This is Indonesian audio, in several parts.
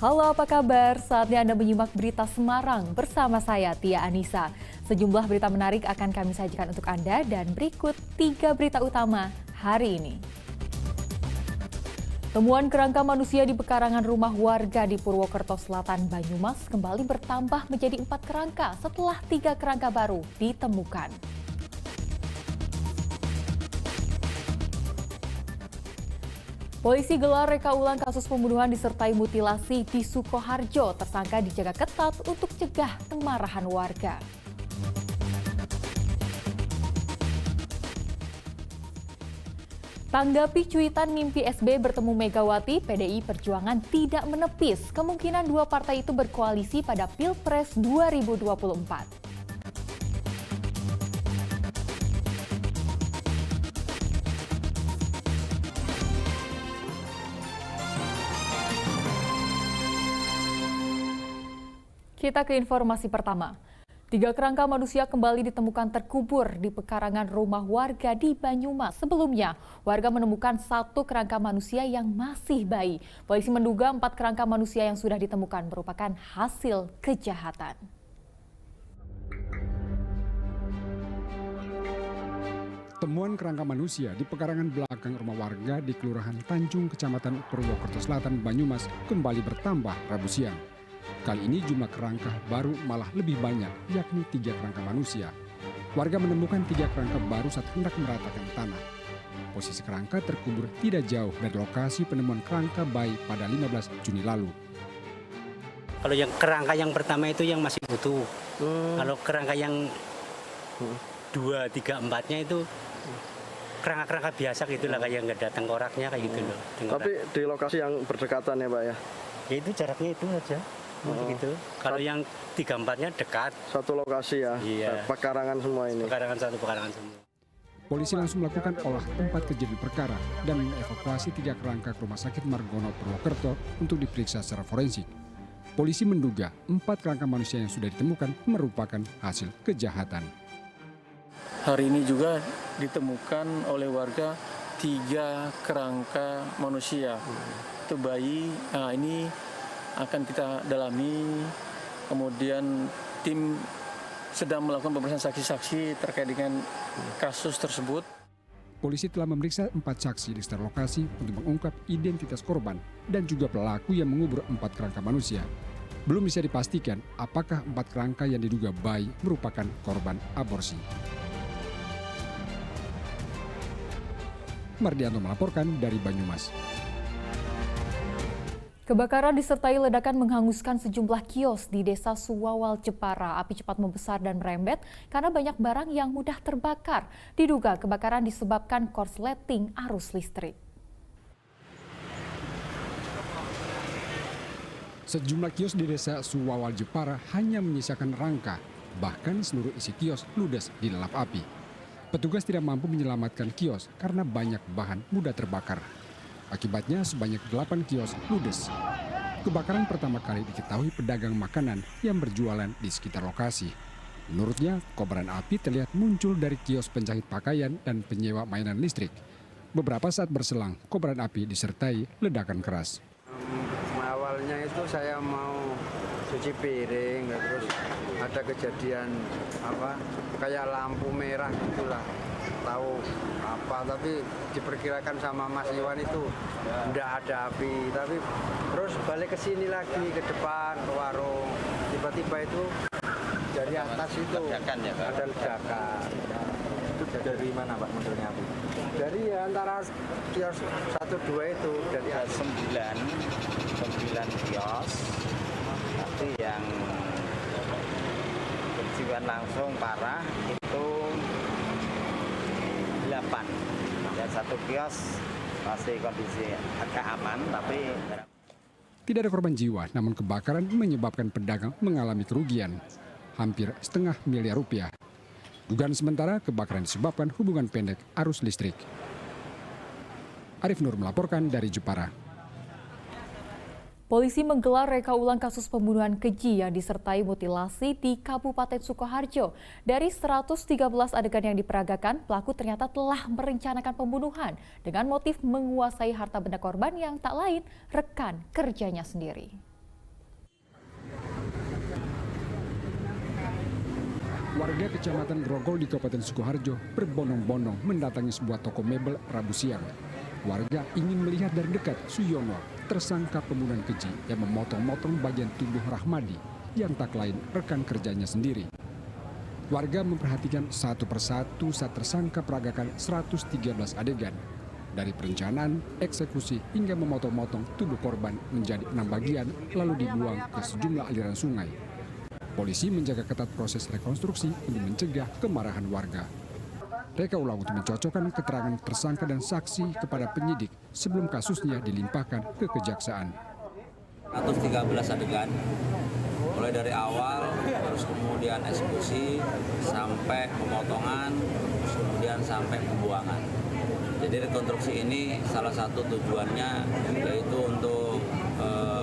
Halo, apa kabar? Saatnya Anda menyimak berita Semarang bersama saya, Tia Anissa. Sejumlah berita menarik akan kami sajikan untuk Anda dan berikut 3 berita utama hari ini. Temuan kerangka manusia di pekarangan rumah warga di Purwokerto Selatan, Banyumas kembali bertambah menjadi 4 kerangka setelah 3 kerangka baru ditemukan. Polisi gelar reka ulang kasus pembunuhan disertai mutilasi di Sukoharjo. Tersangka dijaga ketat untuk cegah kemarahan warga. Tanggapi cuitan mimpi SB bertemu Megawati, PDI Perjuangan tidak menepis kemungkinan dua partai itu berkoalisi pada Pilpres 2024. Kita ke informasi pertama. 3 kerangka manusia kembali ditemukan terkubur di pekarangan rumah warga di Banyumas. Sebelumnya, warga menemukan 1 kerangka manusia yang masih bayi. Polisi menduga 4 kerangka manusia yang sudah ditemukan merupakan hasil kejahatan. Temuan kerangka manusia di pekarangan belakang rumah warga di Kelurahan Tanjung, Kecamatan Purwokerto Selatan, Banyumas kembali bertambah Rabu siang. Kali ini jumlah kerangka baru malah lebih banyak, yakni 3 kerangka manusia. Warga menemukan 3 kerangka baru saat hendak meratakan tanah. Posisi kerangka terkubur tidak jauh dari lokasi penemuan kerangka bayi pada 15 Juni lalu. Kalau yang kerangka yang pertama itu yang masih utuh. Kalau kerangka yang 2, 3, 4-nya itu kerangka-kerangka biasa gitu lah, kayak nggak ada tengkoraknya kayak gitu loh. Tapi di lokasi yang berdekatan ya Pak ya? Ya itu jaraknya itu aja. Gitu. Kalau yang 3, 4-nya dekat. Satu lokasi ya? Iya. Pekarangan semua ini? Satu pekarangan semua. Polisi langsung melakukan olah tempat kejadian perkara dan mengevakuasi 3 kerangka ke Rumah Sakit Margono Purwokerto untuk diperiksa secara forensik. Polisi menduga 4 kerangka manusia yang sudah ditemukan merupakan hasil kejahatan. Hari ini juga ditemukan oleh warga 3 kerangka manusia. Itu bayi, nah ini akan kita dalami, kemudian tim sedang melakukan pemeriksaan saksi-saksi terkait dengan kasus tersebut. Polisi telah memeriksa 4 saksi di sekitar lokasi untuk mengungkap identitas korban dan juga pelaku yang mengubur 4 kerangka manusia. Belum bisa dipastikan apakah 4 kerangka yang diduga bayi merupakan korban aborsi. Mardianto melaporkan dari Banyumas. Kebakaran disertai ledakan menghanguskan sejumlah kios di Desa Suwawal, Jepara. Api cepat membesar dan merembet karena banyak barang yang mudah terbakar. Diduga kebakaran disebabkan korsleting arus listrik. Sejumlah kios di Desa Suwawal, Jepara hanya menyisakan rangka, bahkan seluruh isi kios ludes dilalap api. Petugas tidak mampu menyelamatkan kios karena banyak bahan mudah terbakar. Akibatnya sebanyak 8 kios ludes. Kebakaran pertama kali diketahui pedagang makanan yang berjualan di sekitar lokasi. Menurutnya, kobaran api terlihat muncul dari kios penjahit pakaian dan penyewa mainan listrik. Beberapa saat berselang, kobaran api disertai ledakan keras. Awalnya itu saya mau cuci piring, terus ada kejadian kayak lampu merah gitulah. Tahu apa, tapi diperkirakan sama Mas Iwan itu enggak ada api, tapi terus balik ke sini lagi ke depan ke warung, tiba-tiba itu dari atas itu ada ledakan. Itu dari mana Pak munculnya api? Dari antara kios 1-2 itu dari ada 9 kios, tapi yang berjiwan langsung parah itu 8. Dan 1 kios masih kondisi agak aman, tapi tidak ada korban jiwa, namun kebakaran menyebabkan pedagang mengalami kerugian hampir setengah miliar rupiah. Dugaan sementara kebakaran disebabkan hubungan pendek arus listrik. Arif Nur melaporkan dari Jepara. Polisi menggelar reka ulang kasus pembunuhan keji yang disertai mutilasi di Kabupaten Sukoharjo. Dari 113 adegan yang diperagakan, pelaku ternyata telah merencanakan pembunuhan dengan motif menguasai harta benda korban yang tak lain rekan kerjanya sendiri. Warga Kecamatan Grogol di Kabupaten Sukoharjo berbondong-bondong mendatangi sebuah toko mebel Rabu siang. Warga ingin melihat dari dekat Suyono, tersangka pembunuhan keji yang memotong-motong bagian tubuh Rahmadi yang tak lain rekan kerjanya sendiri. Warga memperhatikan satu persatu saat tersangka peragakan 113 adegan. Dari perencanaan, eksekusi hingga memotong-motong tubuh korban menjadi 6 bagian lalu dibuang ke sejumlah aliran sungai. Polisi menjaga ketat proses rekonstruksi untuk mencegah kemarahan warga. Reka ulang untuk mencocokkan keterangan tersangka dan saksi kepada penyidik sebelum kasusnya dilimpahkan ke kejaksaan. 113 adegan, mulai dari awal, terus kemudian eksekusi, sampai pemotongan, terus kemudian sampai pembuangan. Jadi rekonstruksi ini salah satu tujuannya yaitu untuk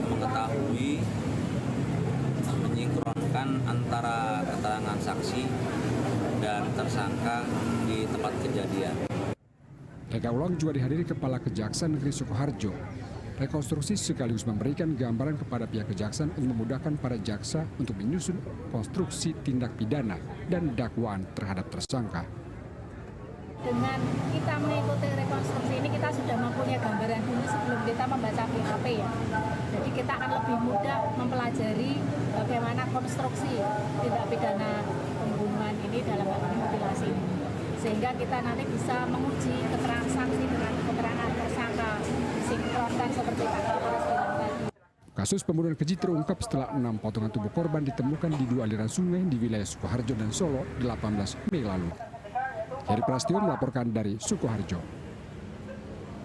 mengetahui, menyinkronkan antara keterangan saksi dan tersangka di tempat kejadian. Reka ulang juga dihadiri Kepala Kejaksaan Negeri Sukoharjo. Rekonstruksi sekaligus memberikan gambaran kepada pihak kejaksaan untuk memudahkan para jaksa untuk menyusun konstruksi tindak pidana dan dakwaan terhadap tersangka. Dengan kita mengikuti rekonstruksi ini kita sudah mempunyai gambaran dulu sebelum kita membaca BAP ya. Jadi kita akan lebih mudah mempelajari bagaimana konstruksi tindak pidana pembunuhan ini dalam hal ini mutilasi ini. Sehingga kita nanti bisa menguji keterangan saksi dengan keterangan tersangka, sinkronkan seperti Pak Kapolres bilang tadi. Kasus pembunuhan keji terungkap setelah 6 potongan tubuh korban ditemukan di 2 aliran sungai di wilayah Sukoharjo dan Solo 18 Mei lalu. Heri Prastio melaporkan dari Sukoharjo.